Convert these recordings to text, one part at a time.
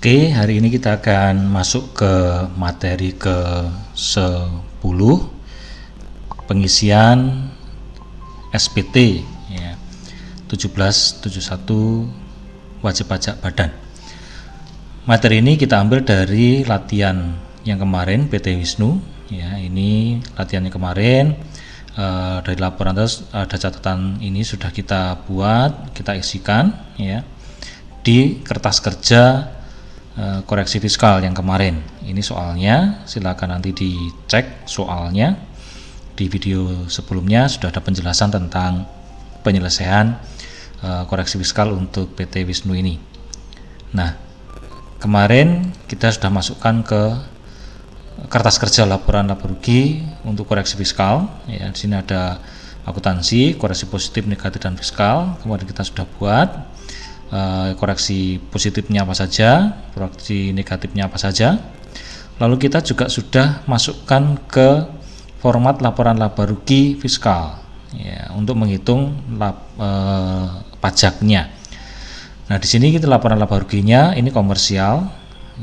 Oke, hari ini kita akan masuk ke materi ke-10, pengisian SPT ya, 1771 wajib pajak badan. Materi ini kita ambil dari latihan yang kemarin PT Wisnu ya. Ini latihannya kemarin, dari laporan atas ada catatan ini sudah kita buat, kita isikan ya di kertas kerja koreksi fiskal yang kemarin. Ini soalnya, silakan nanti dicek soalnya. Di video sebelumnya sudah ada penjelasan tentang penyelesaian koreksi fiskal untuk PT Wisnu ini. Nah, kemarin kita sudah masukkan ke kertas kerja laporan laba rugi untuk koreksi fiskal ya. Di sini ada akuntansi, koreksi positif, negatif, dan fiskal. Kemudian kita sudah buat koreksi positifnya apa saja, koreksi negatifnya apa saja. Lalu kita juga sudah masukkan ke format laporan laba rugi fiskal ya, untuk menghitung pajaknya. Nah, di sini kita laporan laba ruginya ini komersial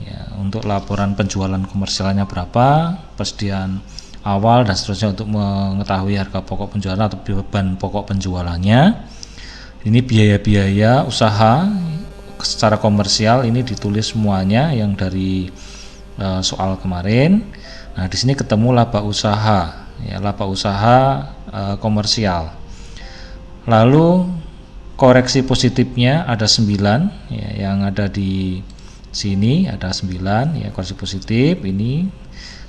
ya, untuk laporan penjualan komersialnya berapa, persediaan awal dan seterusnya untuk mengetahui harga pokok penjualan atau beban pokok penjualannya. Ini biaya-biaya usaha secara komersial ini ditulis semuanya yang dari soal kemarin. Nah, di sini ketemu laba usaha ya, laba usaha komersial. Lalu koreksi positifnya ada 9 ya, yang ada di sini ada 9 ya, koreksi positif ini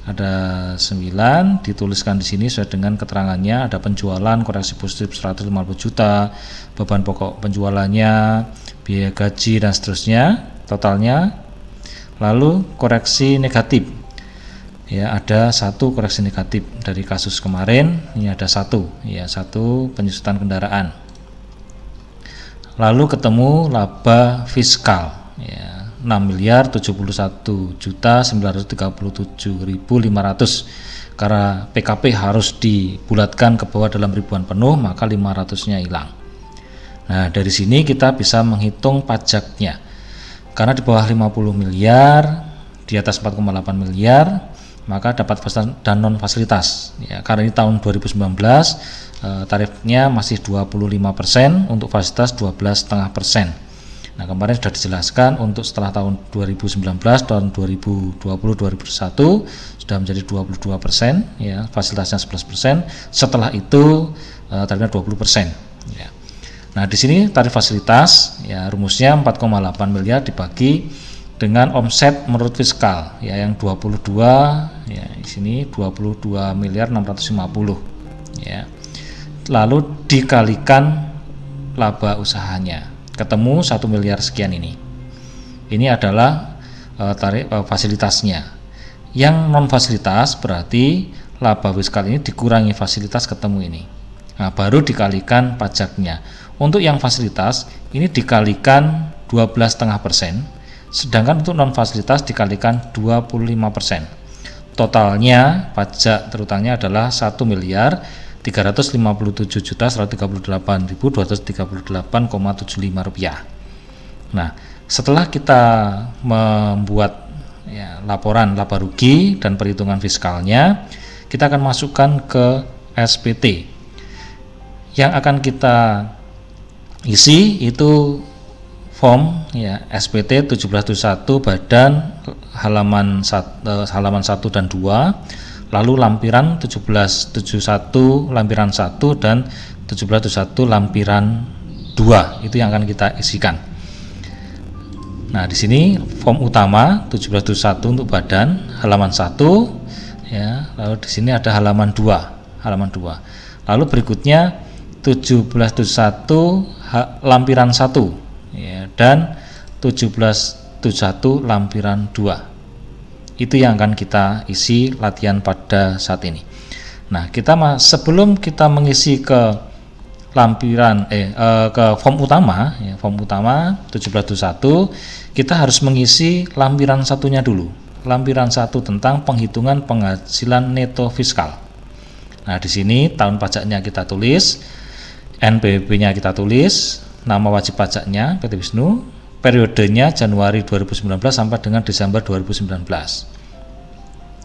ada 9 dituliskan di sini sesuai dengan keterangannya. Ada penjualan koreksi positif 150 juta, beban pokok penjualannya, biaya gaji dan seterusnya totalnya. Lalu koreksi negatif ya, ada 1 koreksi negatif dari kasus kemarin. Ini ada 1 ya, 1 penyusutan kendaraan. Lalu ketemu laba fiskal ya, 6.071.937.500. Karena PKP harus dibulatkan ke bawah dalam ribuan penuh, maka 500-nya hilang. Nah, dari sini kita bisa menghitung pajaknya. Karena di bawah 50 miliar, di atas 4,8 miliar, maka dapat fasilitas dan non fasilitas ya. Karena ini tahun 2019, tarifnya masih 25%, untuk fasilitas 12,5%. Nah, kemarin sudah dijelaskan untuk setelah tahun 2019, tahun 2020-2021 sudah menjadi 22% ya, fasilitasnya 11%. Setelah itu tarifnya 20% ya. Nah, di sini tarif fasilitas ya, rumusnya 4,8 miliar dibagi dengan omset menurut fiskal ya, yang 22 ya, di sini 22 miliar 650 ya. Lalu dikalikan laba usahanya, ketemu 1 miliar sekian ini. Ini adalah tarif fasilitasnya. Yang non fasilitas berarti laba fiskal ini dikurangi fasilitas ketemu ini. Nah, baru dikalikan pajaknya. Untuk yang fasilitas ini dikalikan 12,5%, sedangkan untuk non fasilitas dikalikan 25%. Totalnya pajak terutangnya adalah 1 miliar 357.138.238,75 rupiah. Nah, setelah kita membuat ya, laporan laba rugi dan perhitungan fiskalnya, kita akan masukkan ke SPT. Yang akan kita isi itu form ya, SPT 1771 badan halaman 1 dan 2. Lalu lampiran 1771 lampiran 1 dan 1771 lampiran 2 itu yang akan kita isikan. Nah, di sini form utama 1771 untuk badan halaman 1 ya, lalu di sini ada halaman 2, Lalu berikutnya 1771 lampiran 1 ya, dan 1771 lampiran 2. Itu yang akan kita isi latihan pada saat ini. Nah, sebelum kita mengisi ke lampiran ke form utama, ya, form utama 1721, kita harus mengisi lampiran satunya dulu. Lampiran 1 tentang penghitungan penghasilan neto fiskal. Nah, di sini tahun pajaknya kita tulis, NPWP-nya kita tulis, nama wajib pajaknya PT Wisnu, periodenya Januari 2019 sampai dengan Desember 2019.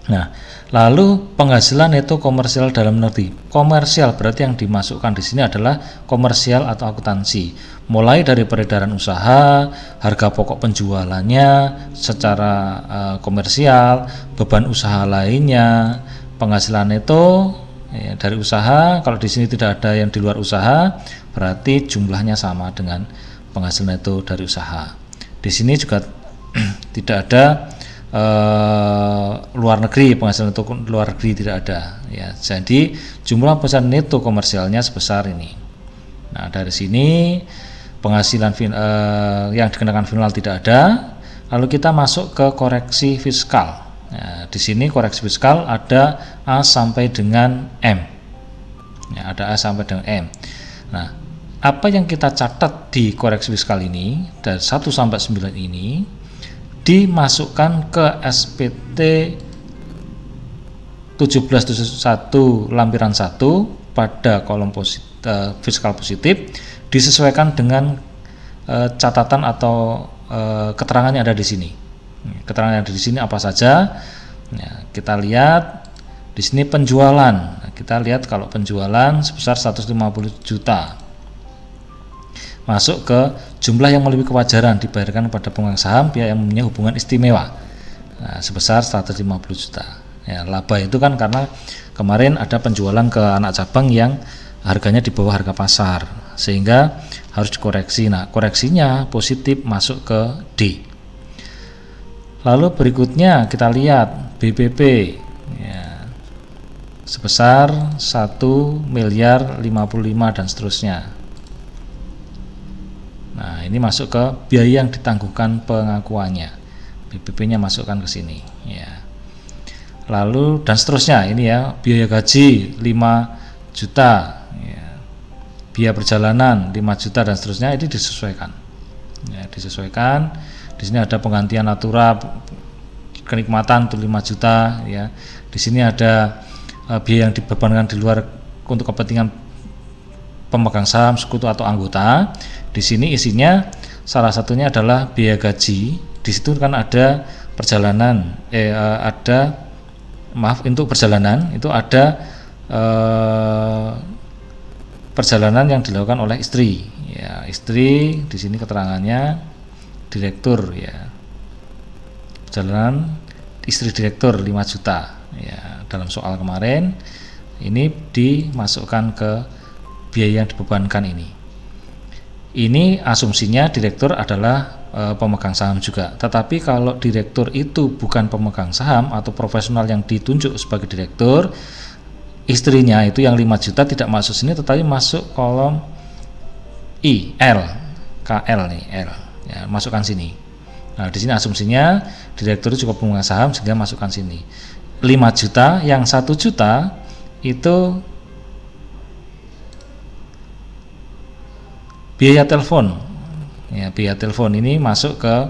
Nah, lalu penghasilan neto komersial dalam negeri. Komersial berarti yang dimasukkan di sini adalah komersial atau akuntansi. Mulai dari peredaran usaha, harga pokok penjualannya secara komersial, beban usaha lainnya, penghasilan neto ya, dari usaha. Kalau di sini tidak ada yang di luar usaha, berarti jumlahnya sama dengan penghasilan neto dari usaha. Di sini juga tidak ada luar negeri, penghasilan neto luar negeri tidak ada ya. Jadi jumlah penghasilan neto komersialnya sebesar ini. Nah, dari sini penghasilan yang dikenakan final tidak ada. Lalu kita masuk ke koreksi fiskal. Nah, di sini koreksi fiskal ada A sampai dengan M ya, ada A sampai dengan M. Nah, apa yang kita catat di koreksi fiskal ini dari 1 sampai 9 ini dimasukkan ke SPT 1771 lampiran 1 pada kolom fiskal positif, disesuaikan dengan catatan atau keterangan yang ada di sini. Keterangan yang ada di sini apa saja? Ya, kita lihat di sini penjualan. Kita lihat kalau penjualan sebesar 150 juta. Masuk ke jumlah yang melebihi kewajaran dibayarkan pada pemegang saham pihak yang mempunyai hubungan istimewa, nah, sebesar 150 juta. Ya, laba itu kan karena kemarin ada penjualan ke anak cabang yang harganya di bawah harga pasar, sehingga harus dikoreksi. Nah, koreksinya positif, masuk ke D. Lalu berikutnya kita lihat BPP ya, sebesar 1.055 dan seterusnya. Nah, ini masuk ke biaya yang ditangguhkan pengakuannya. BPP-nya masukkan ke sini ya. Lalu dan seterusnya ini ya, biaya gaji 5 juta ya. Biaya perjalanan 5 juta dan seterusnya, ini disesuaikan. Ya, disesuaikan. Di sini ada penggantian natura kenikmatan untuk 5 juta ya. Di sini ada biaya yang dibebankan di luar untuk kepentingan pemegang saham, sekutu atau anggota. Di sini isinya salah satunya adalah biaya gaji. Di situ kan ada perjalanan, untuk perjalanan itu ada perjalanan yang dilakukan oleh istri. Ya, istri di sini keterangannya direktur ya. Perjalanan istri direktur 5 juta ya. Dalam soal kemarin ini dimasukkan ke biaya yang dibebankan ini. Ini asumsinya direktur adalah pemegang saham juga. Tetapi kalau direktur itu bukan pemegang saham atau profesional yang ditunjuk sebagai direktur, istrinya itu yang 5 juta tidak masuk sini, tetapi masuk kolom I, L, KL nih, L. Ya, masukkan sini. Nah, di sini asumsinya direktur juga pemegang saham sehingga masukkan sini. 5 juta, yang 1 juta itu biaya telepon ya, biaya telepon ini masuk ke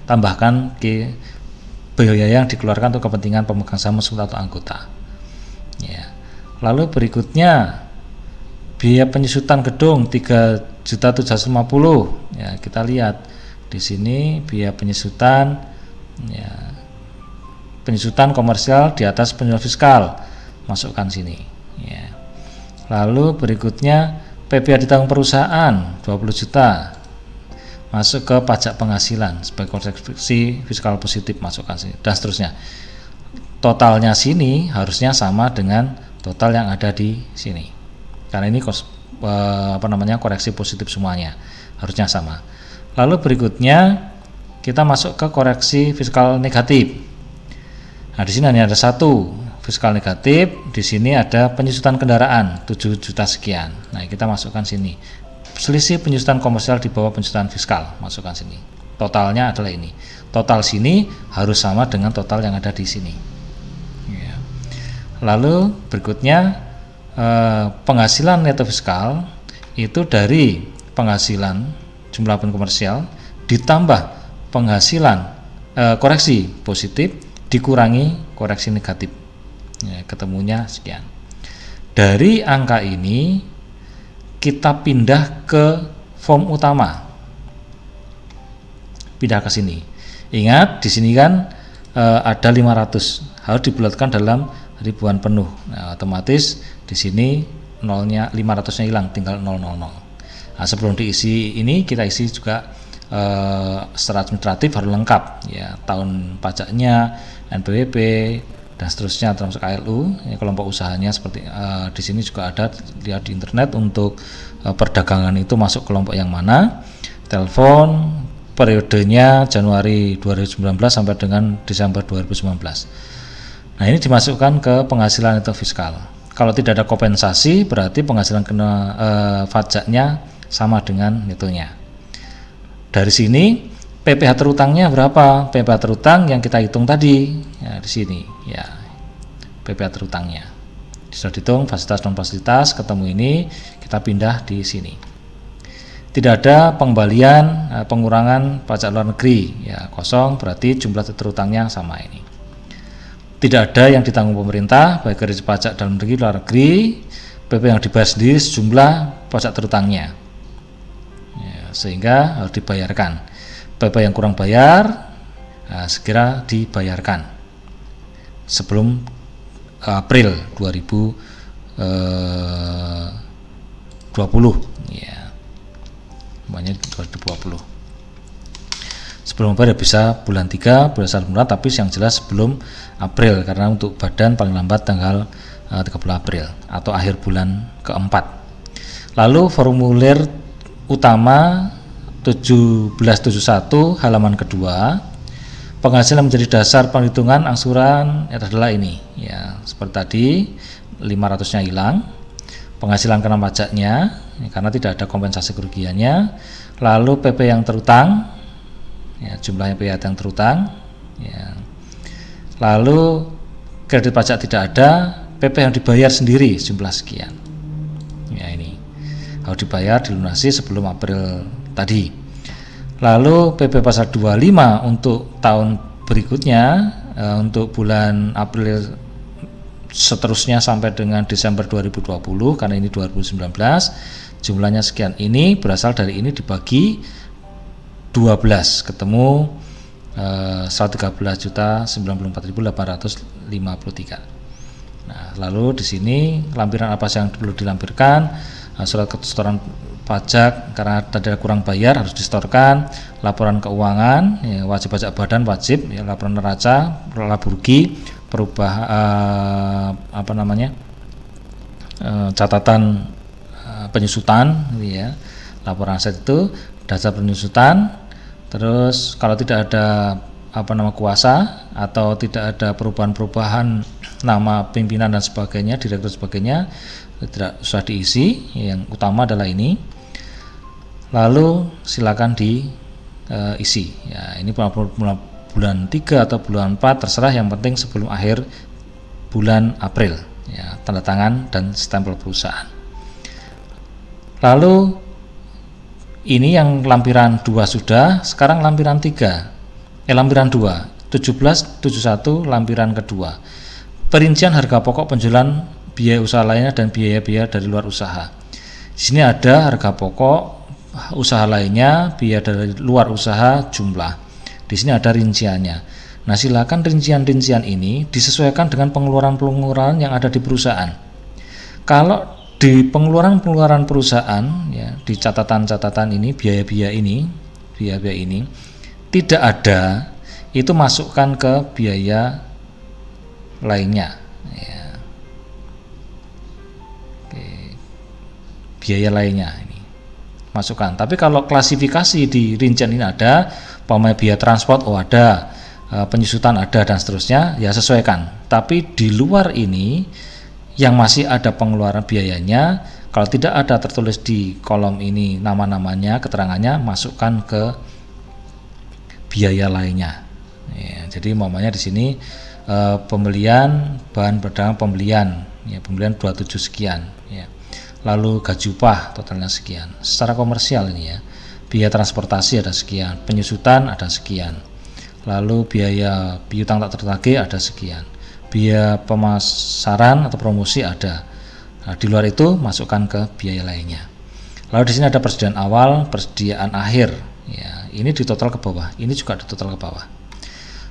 tambahkan ke biaya yang dikeluarkan untuk kepentingan pemegang saham atau anggota ya. Lalu berikutnya biaya penyusutan gedung 3.750 ya, kita lihat di sini biaya penyusutan ya, penyusutan komersial di atas penjualan fiskal, masukkan sini ya. Lalu berikutnya PPh ditanggung perusahaan 20 juta, masuk ke pajak penghasilan sebagai koreksi fiskal positif, masukkan sini dan seterusnya. Totalnya sini harusnya sama dengan total yang ada di sini karena ini koreksi positif semuanya harusnya sama. Lalu berikutnya kita masuk ke koreksi fiskal negatif. Nah, di sini hanya ada satu fiskal negatif, di sini ada penyusutan kendaraan 7 juta sekian. Nah, kita masukkan sini. Selisih penyusutan komersial di bawah penyusutan fiskal, masukkan sini. Totalnya adalah ini. total sini harus sama dengan total yang ada di sini. Ya. Lalu berikutnya penghasilan neto fiskal itu dari penghasilan jumlah komersial ditambah penghasilan koreksi positif dikurangi koreksi negatif. Ya, ketemunya sekian. Dari angka ini kita pindah ke form utama. Pindah ke sini. Ingat di sini kan ada 500, harus dibulatkan dalam ribuan penuh. Nah, otomatis di sini nolnya 500-nya hilang, tinggal 000. Nah, sebelum diisi ini kita isi juga secara administratif harus lengkap ya, tahun pajaknya, NPWP dan seterusnya, termasuk ALU, ya, kelompok usahanya seperti di sini juga ada, lihat di internet untuk perdagangan itu masuk kelompok yang mana, telepon, periodenya Januari 2019 sampai dengan Desember 2019. Nah, ini dimasukkan ke penghasilan neto fiskal. Kalau tidak ada kompensasi berarti penghasilan kena pajaknya sama dengan netonya. Dari sini PPh terutangnya berapa? PPh terutang yang kita hitung tadi ya, di sini ya, PPh terutangnya sudah dihitung, fasilitas non fasilitas ketemu ini, kita pindah di sini. Tidak ada pengembalian pengurangan pajak luar negeri ya, kosong, berarti jumlah terutangnya sama ini. Tidak ada yang ditanggung pemerintah baik dari pajak dalam negeri luar negeri, PP yang dibayar sendiri sejumlah pajak terutangnya ya, sehingga harus dibayarkan. PP yang kurang bayar segera dibayarkan sebelum April 2020 ya, namanya 2020. Sebelum bayar bisa bulan 3 berdasarkan bulan, tapi yang jelas sebelum April karena untuk badan paling lambat tanggal 30 April atau akhir bulan keempat. Lalu formulir utama 1771 halaman kedua, penghasilan menjadi dasar penghitungan angsuran adalah ini ya, seperti tadi 500-nya hilang, penghasilan kena pajaknya ya, karena tidak ada kompensasi kerugiannya, lalu PP yang terutang ya, jumlahnya PP yang terutang ya, lalu kredit pajak tidak ada, PP yang dibayar sendiri jumlah sekian ya, ini harus dibayar dilunasi sebelum April tadi. Lalu PP pasal 25 untuk tahun berikutnya untuk bulan April seterusnya sampai dengan Desember 2020 karena ini 2019 jumlahnya sekian, ini berasal dari ini dibagi 12 ketemu 113.094.853. Nah, lalu di sini lampiran apa yang perlu dilampirkan, surat kesetoran pajak karena tadi kurang bayar harus disetorkan, laporan keuangan ya, wajib pajak badan wajib ya, laporan neraca, laba rugi, catatan penyusutan ya, laporan aset itu dasar penyusutan. Terus kalau tidak ada kuasa atau tidak ada perubahan-perubahan nama pimpinan dan sebagainya, direktur sebagainya, tidak usah diisi, yang utama adalah ini. Lalu silakan diisi ya, ini bulan 3 atau bulan 4 terserah, yang penting sebelum akhir bulan April ya, tanda tangan dan stempel perusahaan. Lalu ini yang lampiran 2 sudah, sekarang lampiran 3 lampiran 2 1771 lampiran kedua, perincian harga pokok penjualan biaya usaha lainnya dan biaya-biaya dari luar usaha. Di sini ada harga pokok usaha lainnya, biaya dari luar usaha, jumlah. Di sini ada rinciannya. Nah, silakan rincian-rincian ini disesuaikan dengan pengeluaran-pengeluaran yang ada di perusahaan. Kalau di pengeluaran-pengeluaran perusahaan ya, di catatan-catatan ini, biaya-biaya ini tidak ada, itu masukkan ke biaya lainnya ya. Oke. Biaya lainnya ini masukkan. Tapi kalau klasifikasi di rincian ini ada, umpamanya biaya transport ada, penyusutan ada dan seterusnya, ya sesuaikan. Tapi di luar ini yang masih ada pengeluaran biayanya, kalau tidak ada tertulis di kolom ini nama-namanya, keterangannya, masukkan ke biaya lainnya. Ya, jadi umpamanya di sini pembelian bahan perdagangan pembelian 27 sekian ya. Lalu gaji upah totalnya sekian. Secara komersial ini ya. Biaya transportasi ada sekian, penyusutan ada sekian. Lalu biaya piutang tak tertagih ada sekian. Biaya pemasaran atau promosi ada. Nah, di luar itu masukkan ke biaya lainnya. Lalu di sini ada persediaan awal, persediaan akhir. Ya, ini ditotal ke bawah. Ini juga ditotal ke bawah.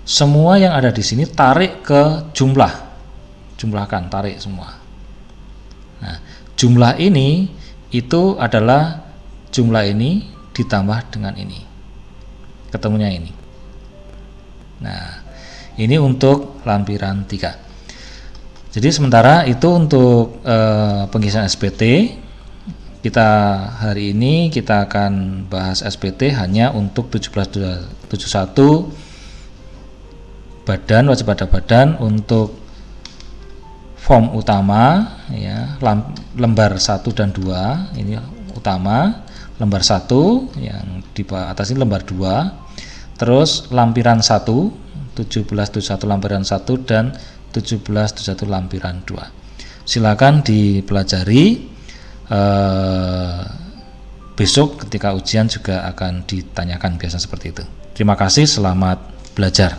Semua yang ada di sini tarik ke jumlah, jumlahkan, tarik semua. Nah, jumlah ini itu adalah jumlah ini ditambah dengan ini, ketemunya ini. Nah, ini untuk lampiran 3. Jadi sementara itu untuk pengisian SPT, kita hari ini kita akan bahas SPT hanya untuk 1771 badan, wajib pajak badan untuk form utama ya, lembar 1 dan 2 ini utama, lembar 1 yang di atas ini lembar 2, terus lampiran 1 1771 lampiran 1 dan 1771 lampiran 2. Silakan dipelajari, besok ketika ujian juga akan ditanyakan biasa seperti itu. Terima kasih, selamat belajar.